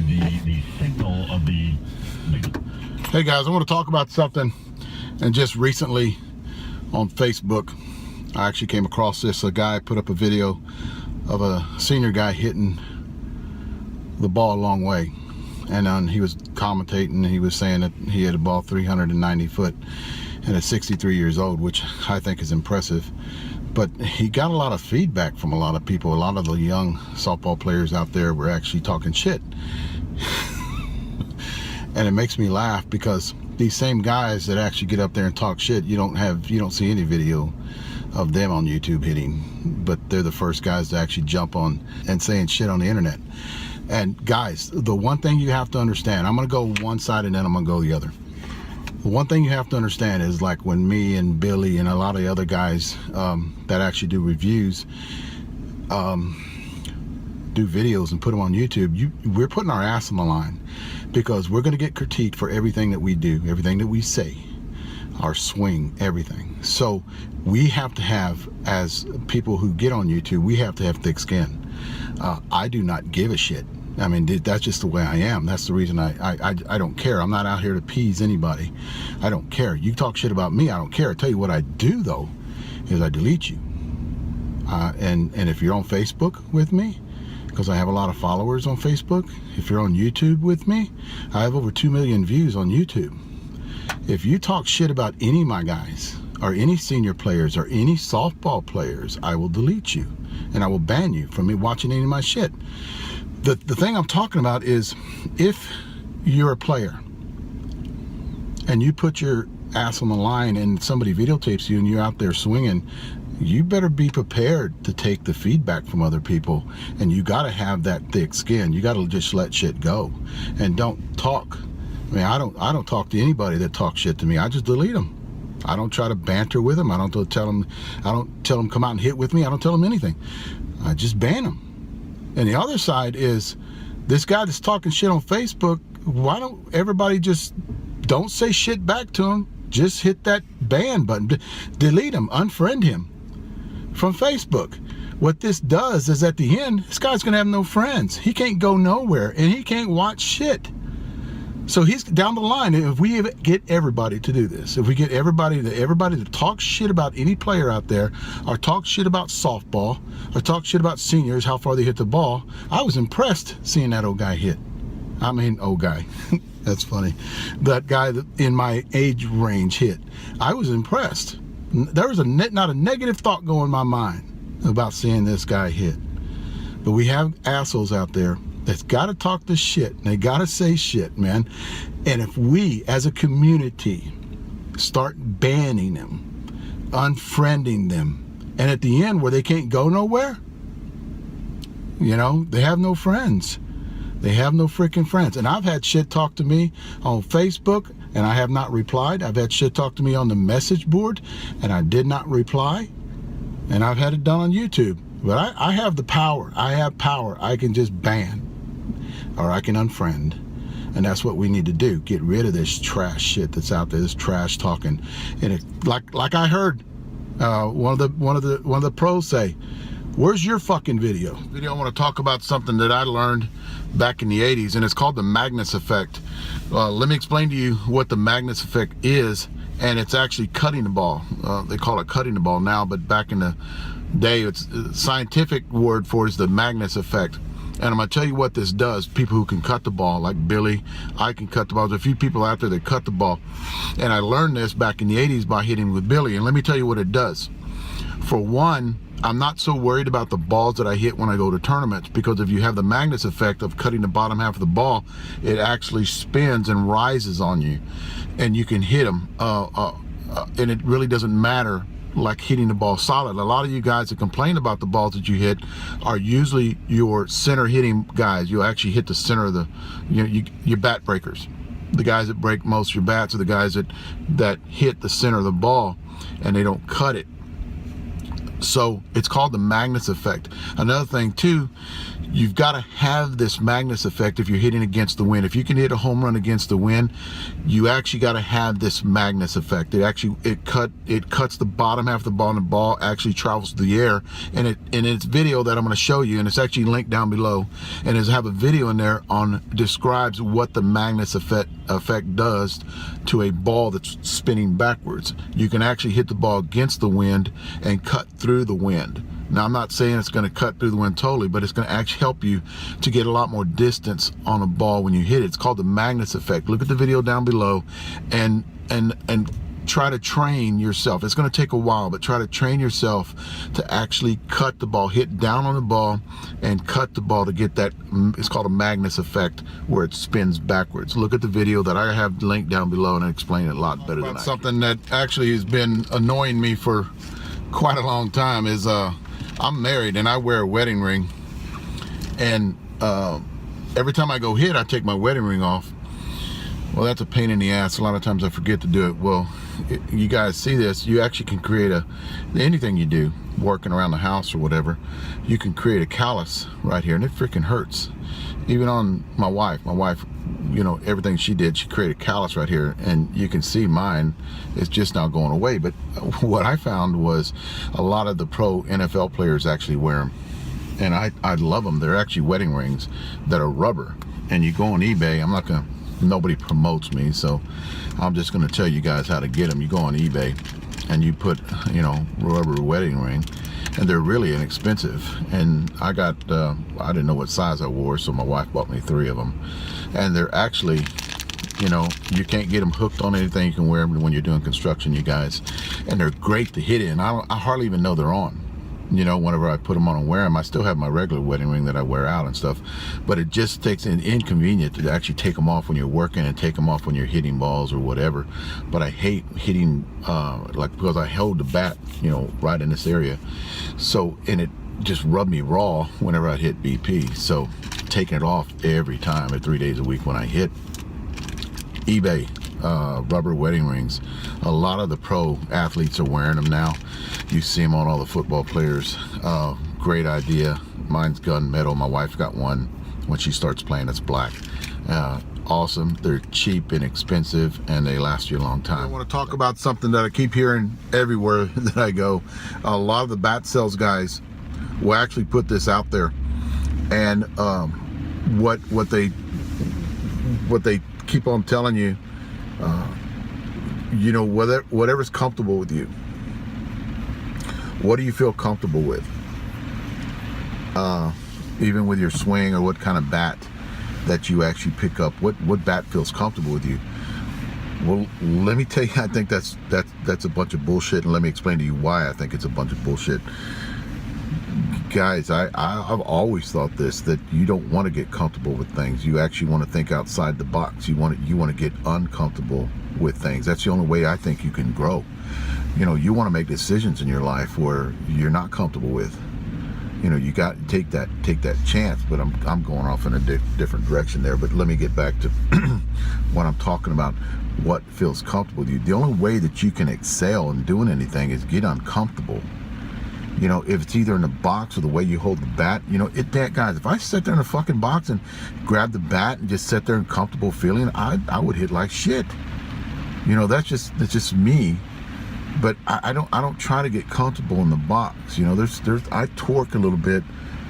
the signal of the... Hey guys, I want to talk about something. And just recently on Facebook, I actually came across this. A guy put up a video of a senior guy hitting the ball a long way. And he was commentating, he was saying that he had a ball 390 foot and at 63 years old, which I think is impressive. But he got a lot of feedback from a lot of people. A lot of the young softball players out there were actually talking shit. And it makes me laugh because these same guys that actually get up there and talk shit, you don't see any video of them on YouTube hitting, but they're the first guys to actually jump on and saying shit on the internet. And guys, the one thing you have to understand, I'm gonna go one side and then I'm gonna go the other. The one thing you have to understand is, like, when me and Billy and a lot of the other guys that actually do reviews, do videos and put them on YouTube, we're putting our ass on the line, because we're gonna get critiqued for everything that we do, everything that we say, our swing, everything. So we have to have, as people who get on YouTube, we have to have thick skin. I do not give a shit. I mean, that's just the way I am. That's the reason I don't care. I'm not out here to appease anybody. I don't care. You talk shit about me, I don't care. I tell you what I do though, is I delete you. And if you're on Facebook with me, because I have a lot of followers on Facebook, if you're on YouTube with me, I have over 2 million views on YouTube. If you talk shit about any of my guys, or any senior players, or any softball players, I will delete you. And I will ban you from me watching any of my shit. The thing I'm talking about is, if you're a player and you put your ass on the line and somebody videotapes you and you're out there swinging, you better be prepared to take the feedback from other people. And you got to have that thick skin. You got to just let shit go and don't talk. I mean, I don't talk to anybody that talks shit to me. I just delete them. I don't try to banter with them. I don't tell them come out and hit with me. I don't tell them anything. I just ban them. And the other side is this guy that's talking shit on Facebook. Why don't everybody just don't say shit back to him? Just hit that ban button, delete him, unfriend him from Facebook. What this does is, at the end, this guy's gonna have no friends. He can't go nowhere and he can't watch shit. So he's down the line. If we get everybody to do this, if we get everybody to talk shit about any player out there, or talk shit about softball, or talk shit about seniors, how far they hit the ball. I was impressed seeing that old guy hit. I mean, old guy. That's funny. That guy that in my age range hit. I was impressed. There was not a negative thought going in my mind about seeing this guy hit. But we have assholes out there that's got to talk this shit, and they got to say shit, man. And if we as a community start banning them, unfriending them, and at the end where they can't go nowhere, you know, they have no friends. They have no freaking friends. And I've had shit talk to me on Facebook and I have not replied. I've had shit talk to me on the message board and I did not reply. And I've had it done on YouTube. But I have the power. I have power. I can just ban, or I can unfriend. And that's what we need to do. Get rid of this trash shit that's out there, this trash talking. And it, like I heard one of the pros say, "Where's your fucking video?" I want to talk about something that I learned back in the 80s, and it's called the Magnus effect. Let me explain to you what the Magnus effect is, and it's actually cutting the ball. They call it cutting the ball now, but back in the day, it's scientific word for it is the Magnus effect. And I'm gonna tell you what this does. People who can cut the ball, like Billy, I can cut the ball. There's a few people out there that cut the ball, and I learned this back in the 80s by hitting with Billy. And let me tell you what it does. For one, I'm not so worried about the balls that I hit when I go to tournaments, because if you have the Magnus effect of cutting the bottom half of the ball, it actually spins and rises on you, and you can hit them. And it really doesn't matter like hitting the ball solid. A lot of you guys that complain about the balls that you hit are usually your center hitting guys. You actually hit the center of the, your bat breakers. The guys that break most of your bats are the guys that hit the center of the ball and they don't cut it. So it's called the Magnus effect. Another thing too, you've got to have this Magnus effect if you're hitting against the wind. If you can hit a home run against the wind, you actually got to have this Magnus effect. It cuts the bottom half of the ball, and the ball actually travels through the air. And it's video that I'm going to show you, and it's actually linked down below. And I have a video in there on describes what the Magnus effect does to a ball that's spinning backwards. You can actually hit the ball against the wind and cut through the wind. Now, I'm not saying it's going to cut through the wind totally, but it's going to actually help you to get a lot more distance on a ball when you hit it. It's called the Magnus effect. Look at the video down below and try to train yourself. It's going to take a while, but try to train yourself to actually cut the ball, hit down on the ball and cut the ball to get that. It's called a Magnus effect, where it spins backwards. Look at the video that I have linked down below, and I explain it a lot better than I can. Something that actually has been annoying me for quite a long time is I'm married and I wear a wedding ring, and every time I go hit, I take my wedding ring off. Well, that's a pain in the ass. A lot of times I forget to do it. Well, you guys see this, you actually can create anything you do, working around the house or whatever, you can create a callus right here, and it freaking hurts. Even on my wife, you know, everything she did, she created a callus right here, and you can see mine is just now going away. But what I found was a lot of the pro NFL players actually wear them, and I love them. They're actually wedding rings that are rubber, and you go on eBay. Nobody promotes me, so I'm just going to tell you guys how to get them. You go on eBay and you put, you know, rubber wedding ring, and they're really inexpensive. And I got I didn't know what size I wore, so my wife bought me 3 of them, and they're actually, you know, you can't get them hooked on anything. You can wear them when you're doing construction, you guys, and they're great to hit in. I hardly even know they're on. You know, whenever I put them on and wear them, I still have my regular wedding ring that I wear out and stuff, but it just takes an inconvenient to actually take them off when you're working and take them off when you're hitting balls or whatever. But I hate hitting because I held the bat, you know, right in this area, so, and it just rubbed me raw whenever I hit BP. So taking it off every time at 3 days a week when I hit. eBay rubber wedding rings. A lot of the pro athletes are wearing them now. You see them on all the football players. Great idea. Mine's gunmetal. My wife got one when she starts playing. It's black. Awesome. They're cheap and expensive, and they last you a long time. I want to talk about something that I keep hearing everywhere that I go. A lot of the bat sales guys will actually put this out there, and what they keep on telling you, you know, whatever's comfortable with you. What do you feel comfortable with? Even with your swing, or what kind of bat that you actually pick up. What bat feels comfortable with you? Well, let me tell you, I think that's a bunch of bullshit, and let me explain to you why I think it's a bunch of bullshit. Guys, I've always thought this, that you don't want to get comfortable with things. You actually want to think outside the box. You want to get uncomfortable with things. That's the only way I think you can grow. You know, you want to make decisions in your life where you're not comfortable with. You know, you got to take that chance. But I'm going off in a different direction there. But let me get back to what I'm talking about. What feels comfortable with you? The only way that you can excel in doing anything is get uncomfortable. You know, if it's either in the box or the way you hold the bat, you know, guys, if I sit there in a fucking box and grab the bat and just sit there in comfortable feeling, I would hit like shit. You know, that's just me. But I don't try to get comfortable in the box. You know, I torque a little bit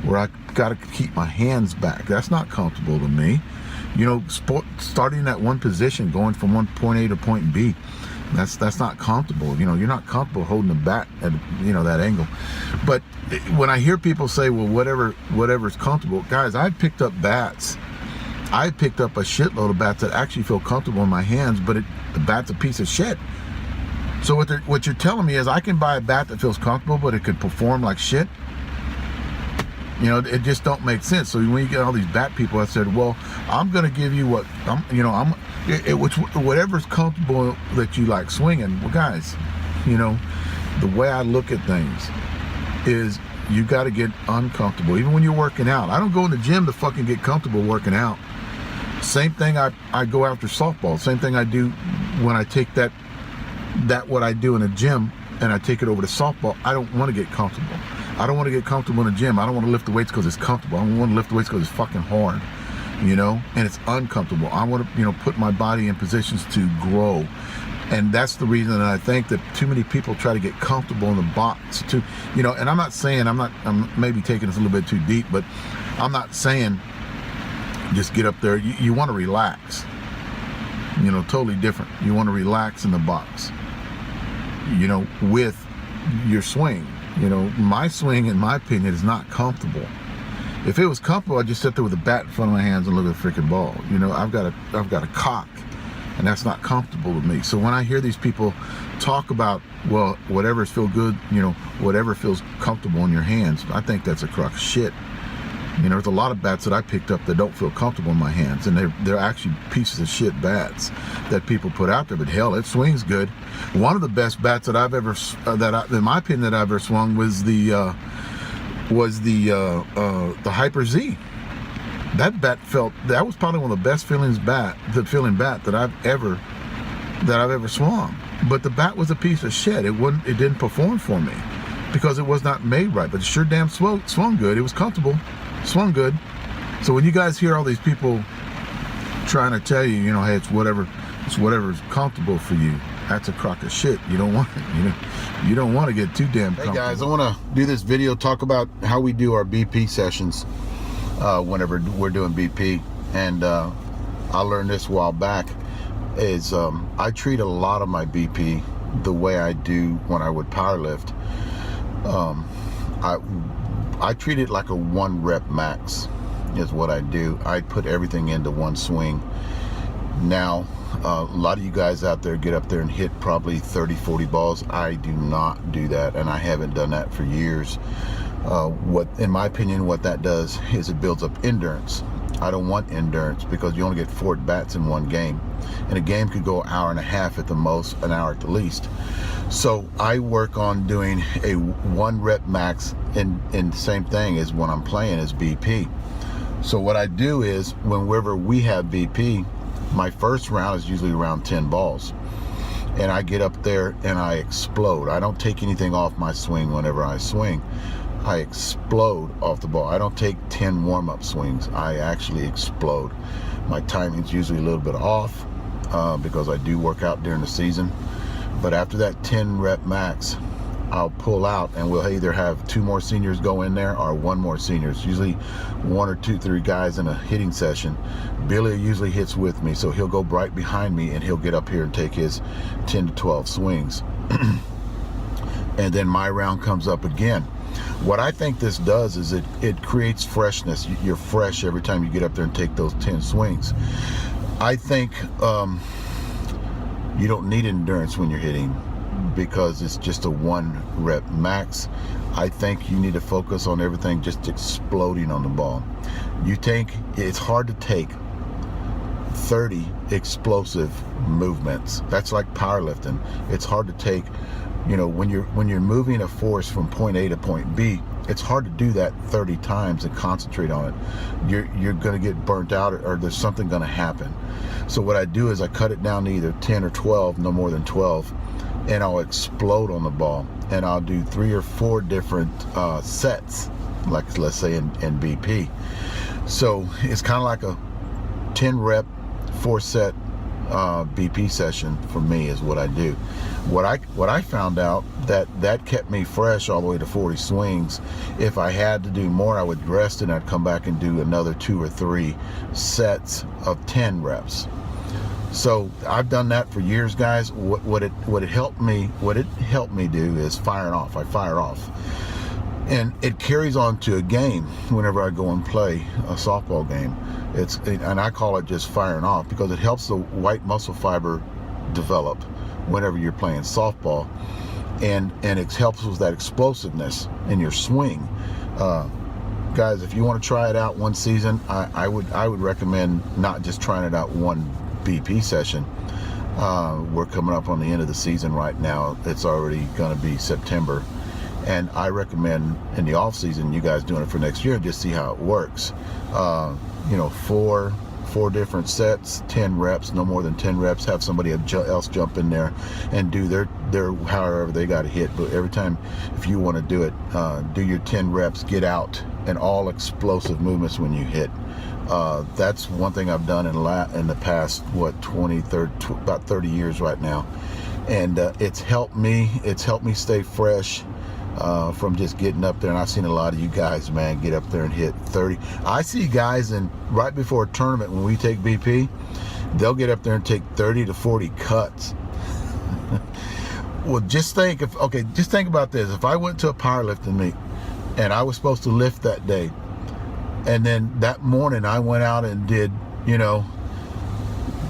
where I got to keep my hands back. That's not comfortable to me. You know, starting at one position, going from point A to point B, that's not comfortable. You know, you're not comfortable holding the bat at, you know, that angle. But when I hear people say, well, whatever's comfortable, guys, I picked up bats. I picked up a shitload of bats that actually feel comfortable in my hands, but the bat's a piece of shit. So what you're telling me is I can buy a bat that feels comfortable, but it could perform like shit? You know, it just don't make sense. So when you get all these bat people, I said, well, I'm going to give you whatever's comfortable that you like swinging. Well, guys, you know, the way I look at things is you got to get uncomfortable. Even when you're working out. I don't go in the gym to fucking get comfortable working out. Same thing, I go after softball. Same thing I do when I take that what I do in a gym and I take it over to softball, I don't want to get comfortable. I don't want to get comfortable in the gym. I don't want to lift the weights because it's comfortable. I don't want to lift the weights because it's fucking hard, you know, and it's uncomfortable. I want to, you know, put my body in positions to grow. And that's the reason that I think that too many people try to get comfortable in the box too, you know, and I'm not saying, I'm maybe taking this a little bit too deep, but I'm not saying just get up there. You want to relax, you know, totally different. You want to relax in the box, you know, with your swing. You know, my swing, in my opinion, is not comfortable. If it was comfortable, I'd just sit there with a bat in front of my hands and look at the freaking ball. You know, I've got a cock, and that's not comfortable with me. So when I hear these people talk about, well, whatever feels good, you know, whatever feels comfortable in your hands, I think that's a crock of shit. You know, there's a lot of bats that I picked up that don't feel comfortable in my hands, and they're actually pieces of shit bats that people put out there. But hell, it swings good. One of the best bats that I've ever, in my opinion, that I've ever swung was the Hyper Z. That bat that was probably one of the best feeling bat that I've ever swung. But the bat was a piece of shit. It didn't perform for me because it was not made right. But it sure damn swung good. It was comfortable. Swung good. So when you guys hear all these people trying to tell you, you know, hey, it's whatever's comfortable for you, that's a crock of shit. You don't want it. You don't want to get too damn comfortable. Hey guys, I want to do this video, talk about how we do our BP sessions whenever we're doing BP. And I learned this a while back is I treat a lot of my BP the way I do when I would powerlift. I treat it like a 1 rep max is what I do. I put everything into one swing. Now, a lot of you guys out there get up there and hit probably 30, 40 balls. I do not do that, and I haven't done that for years. In my opinion, what that does is it builds up endurance. I don't want endurance because you only get 4 bats in one game, and a game could go an hour and a half at the most, an hour at the least. So I work on doing a 1 rep max, and the same thing as when I'm playing is BP. So what I do is whenever we have BP, my first round is usually around 10 balls, and I get up there and I explode. I don't take anything off my swing whenever I swing. I explode off the ball. I don't take 10 warm-up swings. I actually explode. My timing's usually a little bit off because I do work out during the season. But after that 10 rep max, I'll pull out and we'll either have 2 more seniors go in there or 1 more senior. It's usually 1 or 2, 3 guys in a hitting session. Billy usually hits with me, so he'll go right behind me and he'll get up here and take his 10 to 12 swings. And then my round comes up again. What I think this does is it creates freshness. You're fresh every time you get up there and take those 10 swings. I think you don't need endurance when you're hitting because it's just a 1 rep max. I think you need to focus on everything just exploding on the ball. It's hard to take 30 explosive movements. That's like powerlifting. It's hard to take, you know, when you're moving a force from point A to point B, it's hard to do that 30 times and concentrate on it. You're going to get burnt out, or there's something going to happen. So what I do is I cut it down to either 10 or 12, no more than 12, and I'll explode on the ball, and I'll do 3 or 4 different sets, like let's say in BP. So it's kind of like a 10 rep 4 set BP session for me is what I do. What I found out that kept me fresh all the way to 40 swings. If I had to do more, I would rest and I'd come back and do another 2 or 3 sets of 10 reps. So I've done that for years, guys. What it helped me do is firing off. I fire off, and it carries on to a game whenever I go and play a softball game. And I call it just firing off because it helps the white muscle fiber develop whenever you're playing softball, and it helps with that explosiveness in your swing. Guys, if you want to try it out one season, I would recommend not just trying it out one BP session. We're coming up on the end of the season right now. It's already going to be September, and I recommend in the off season you guys doing it for next year and just see how it works. You know, 4, 4 different sets, 10 reps, no more than 10 reps. Have somebody else jump in there and do their however they got to hit. But every time, if you want to do it, do your 10 reps, get out, and all explosive movements when you hit. That's one thing I've done in the past, about 30 years right now, and it's helped me. It's helped me stay fresh from just getting up there. And I've seen a lot of you guys, man, get up there and hit 30. I see guys right before a tournament when we take BP, they'll get up there and take 30 to 40 cuts. Well, just think about this. If I went to a powerlifting meet and I was supposed to lift that day, and then that morning I went out and did,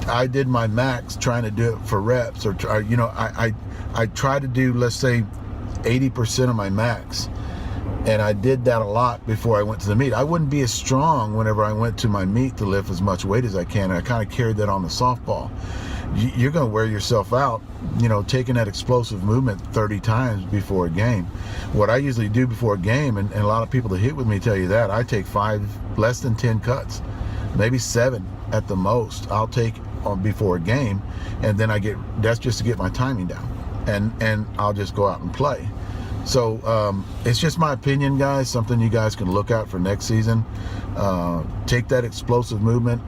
I did my max trying to do it for reps, or I try to do, let's say, 80% of my max, and I did that a lot before I went to the meet. I wouldn't be as strong whenever I went to my meet to lift as much weight as I can, and I kind of carried that on the softball. You're going to wear yourself out, taking that explosive movement 30 times before a game. What I usually do before a game, and a lot of people that hit with me tell you that, I take less than 10 cuts, maybe 7 at the most. I'll take on before a game, and then that's just to get my timing down, and I'll just go out and play. So it's just my opinion, guys, something you guys can look at for next season. Take that explosive movement,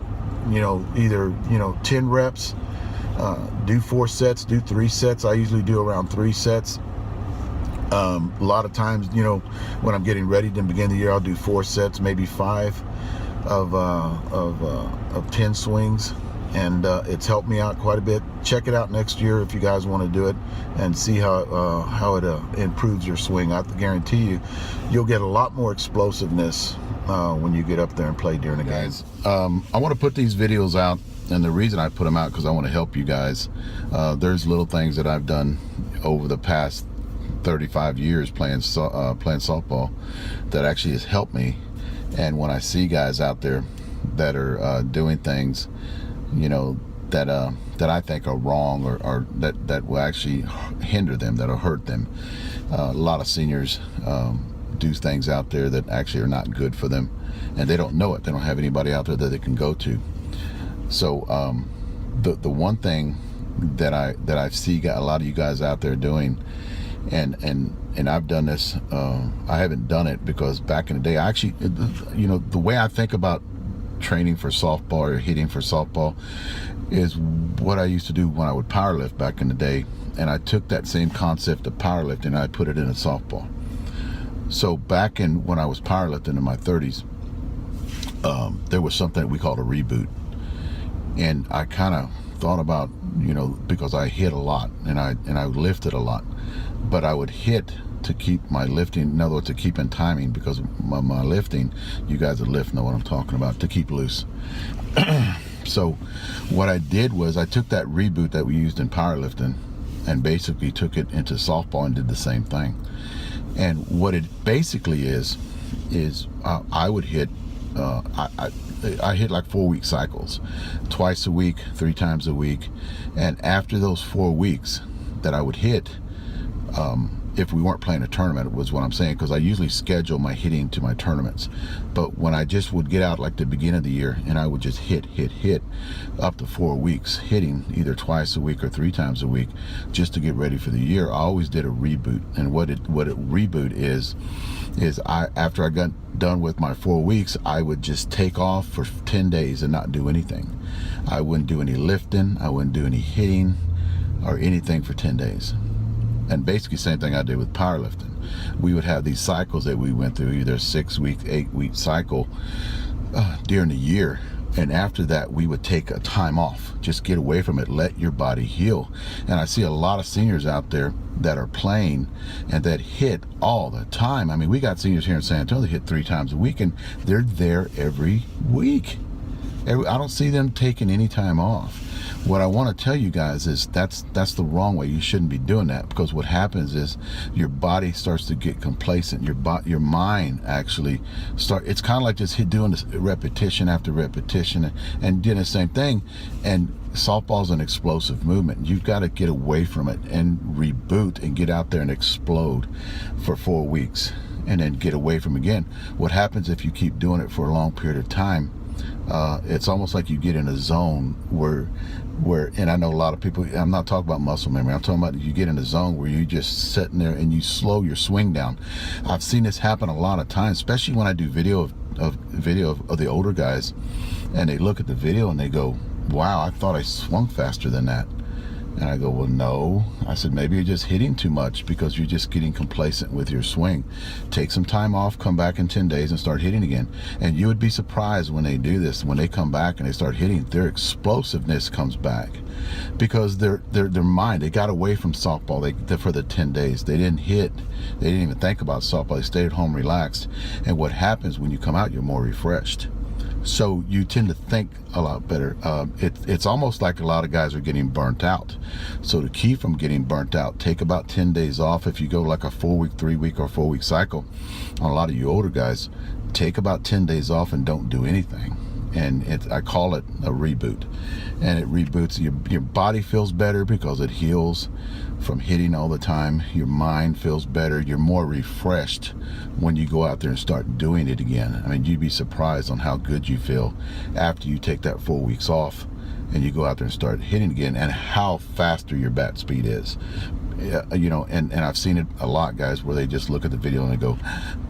either 10 reps, do 4 sets, do 3 sets. I usually do around 3 sets. A lot of times, when I'm getting ready to begin the year, I'll do 4 sets, maybe 5 of 10 swings, and it's helped me out quite a bit. Check it out next year if you guys want to do it, and see how it improves your swing. I guarantee you'll get a lot more explosiveness when you get up there and play during the games. I want to put these videos out, and the reason I put them out because I want to help you guys. There's little things that I've done over the past 35 years playing softball that actually has helped me. And when I see guys out there that are doing things, that I think are wrong, or that will actually hinder them, that'll hurt them. A lot of seniors do things out there that actually are not good for them, and they don't know it. They don't have anybody out there that they can go to. So the one thing that I see a lot of you guys out there doing, and I've done this. I haven't done it because back in the day, I actually, the way I think about training for softball or hitting for softball is what I used to do when I would powerlift back in the day, and I took that same concept of powerlifting and I put it in a softball. So back when I was powerlifting in my 30s, there was something we called a reboot, and I kind of thought about, because I hit a lot and I lifted a lot, but I would hit to keep my lifting, in other words, to keep in timing, because my lifting, you guys that lift know what I'm talking about, to keep loose. So what I did was I took that reboot that we used in powerlifting and basically took it into softball and did the same thing. And what it basically is I would hit, I hit like 4-week cycles, twice a week, 3 times a week. And after those 4 weeks that I would hit, if we weren't playing a tournament, was what I'm saying, because I usually schedule my hitting to my tournaments. But when I just would get out like the beginning of the year and I would just hit up to 4 weeks, hitting either twice a week or 3 times a week, just to get ready for the year, I always did a reboot. And what a reboot is after I got done with my 4 weeks, I would just take off for 10 days and not do anything. I wouldn't do any lifting, I wouldn't do any hitting or anything for 10 days. And basically same thing I did with powerlifting. We would have these cycles that we went through, either 6-week, 8-week cycle during the year. And after that, we would take a time off, just get away from it, let your body heal. And I see a lot of seniors out there that are playing and that hit all the time. I mean, we got seniors here in San Antonio that hit 3 times a week, and they're there every week. I don't see them taking any time off. What I want to tell you guys is that's the wrong way. You shouldn't be doing that, because what happens is your body starts to get complacent. Your mind actually it's kind of like just doing this repetition after repetition and doing the same thing. And softball's an explosive movement. You've got to get away from it and reboot and get out there and explode for 4 weeks and then get away from it again. What happens if you keep doing it for a long period of time It's almost like you get in a zone where, and I know a lot of people, I'm not talking about muscle memory, I'm talking about you get in a zone where you just sitting there and you slow your swing down. I've seen this happen a lot of times, especially when I do video of the older guys, and they look at the video and they go, wow, I thought I swung faster than that. And I go, well, no. I said, maybe you're just hitting too much because you're just getting complacent with your swing. Take some time off, come back in 10 days and start hitting again. And you would be surprised when they do this, when they come back and they start hitting, their explosiveness comes back. Because their mind, they got away from softball for the 10 days. They didn't hit. They didn't even think about softball. They stayed at home relaxed. And what happens when you come out, you're more refreshed. So you tend to think a lot better. It's almost like a lot of guys are getting burnt out. So to keep from getting burnt out, take about 10 days off. If you go like a 4-week, 3-week, or 4-week cycle, on a lot of you older guys, take about 10 days off and don't do anything. And I call it a reboot. And it reboots. Your body feels better because it heals from hitting all the time. Your mind feels better. You're more refreshed when you go out there and start doing it again. I mean, you'd be surprised on how good you feel after you take that 4 weeks off and you go out there and start hitting again, and how faster your bat speed is. You know, and I've seen it a lot, guys, where they just look at the video and they go,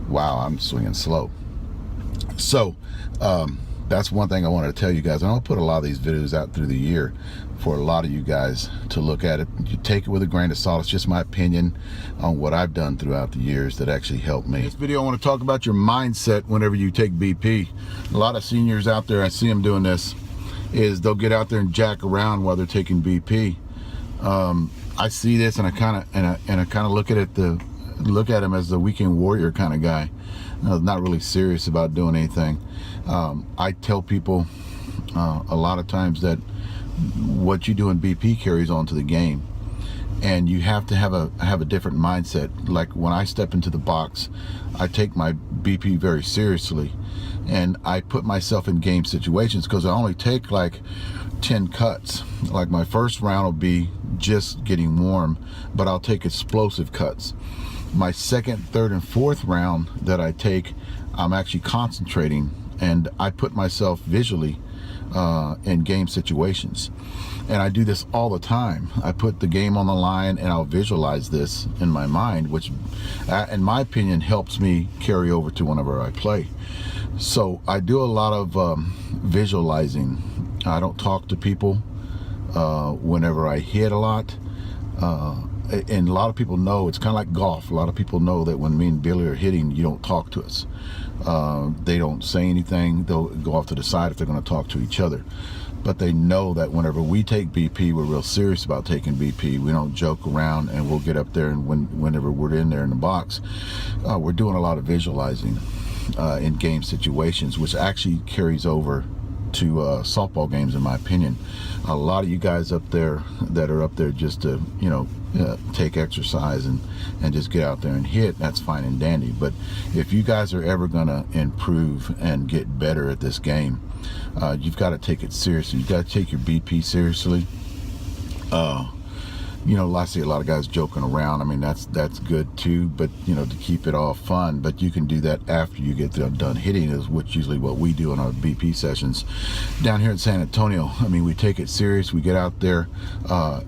wow, I'm swinging slow. So that's one thing I wanted to tell you guys. And I'll put a lot of these videos out through the year for a lot of you guys to look at it. You take it with a grain of salt. It's just my opinion on what I've done throughout the years that actually helped me. In this video, I want to talk about your mindset whenever you take BP. A lot of seniors out there, I see them doing this, is they'll get out there and jack around while they're taking BP. I see this and I kind of look at him as the weekend warrior kind of guy. Not really serious about doing anything. I tell people a lot of times that what you do in BP carries on to the game, and you have to have a different mindset. Like when I step into the box, I take my BP very seriously, and I put myself in game situations because I only take like 10 cuts. Like my first round will be just getting warm, but I'll take explosive cuts. My second, third, and fourth round that I take, I'm actually concentrating, and I put myself visually in game situations. And I do this all the time. I put the game on the line and I'll visualize this in my mind, which in my opinion helps me carry over to whenever I play. So I do a lot of visualizing. I don't talk to people whenever I hit a lot. And a lot of people know, it's kind of like golf. A lot of people know that when me and Billy are hitting, you don't talk to us. They don't say anything. They'll go off to the side if they're going to talk to each other. But they know that whenever we take BP, we're real serious about taking BP. We don't joke around, and we'll get up there, and whenever we're in there in the box, we're doing a lot of visualizing in game situations, which actually carries over to softball games, in my opinion. A lot of you guys up there that are up there just to, take exercise and just get out there and hit, that's fine and dandy. But if you guys are ever gonna improve and get better at this game, you've got to take it seriously. You've got to take your BP seriously. I see a lot of guys joking around. I mean, that's good too, but to keep it all fun. But you can do that after you get done hitting, is which usually what we do in our BP sessions down here in San Antonio. I mean, we take it serious. We get out there. One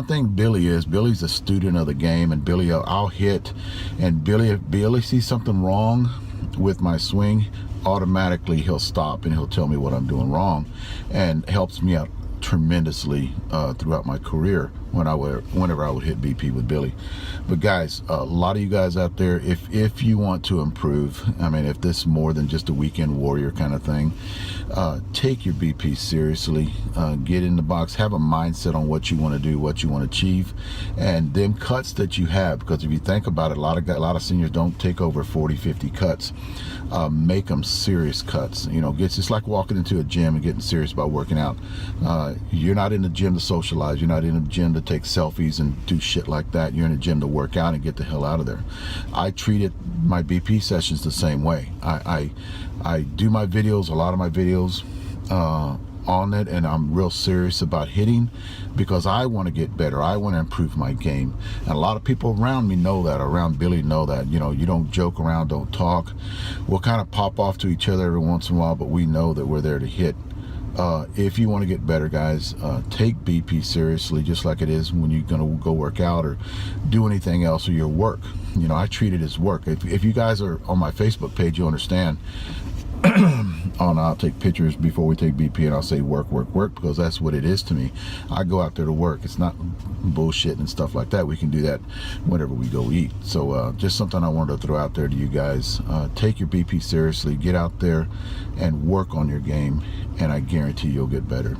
thing Billy's a student of the game, and Billy, I'll hit, and if Billy sees something wrong with my swing, automatically he'll stop and he'll tell me what I'm doing wrong, and helps me out tremendously throughout my career whenever I would hit BP with Billy. But guys, a lot of you guys out there, if you want to improve, I mean, if this is more than just a weekend warrior kind of thing, take your BP seriously. Get in the box, have a mindset on what you want to do, what you want to achieve, and them cuts that you have, because if you think about it, a lot of seniors don't take over 40-50 cuts. Make them serious cuts. It's just like walking into a gym and getting serious about working out. You're not in the gym to socialize. You're not in the gym to take selfies and do shit like that. You're in the gym to work out and get the hell out of there. I treated my BP sessions the same way. I do my videos, a lot of my videos, on it, and I'm real serious about hitting, because I want to get better. I want to improve my game. And a lot of people around me know that, around Billy know that. You know, you don't joke around, don't talk. We'll kind of pop off to each other every once in a while, but we know that we're there to hit. If you want to get better, guys, take BP seriously, just like it is when you're going to go work out or do anything else, or your work. You know, I treat it as work. If you guys are on my Facebook page, you understand. I'll take pictures before we take BP, and I'll say work, work, work, because that's what it is to me. I go out there to work. It's not bullshit and stuff like that. We can do that whenever we go eat. So just something I wanted to throw out there to you guys. Take your BP seriously. Get out there and work on your game, and I guarantee you'll get better.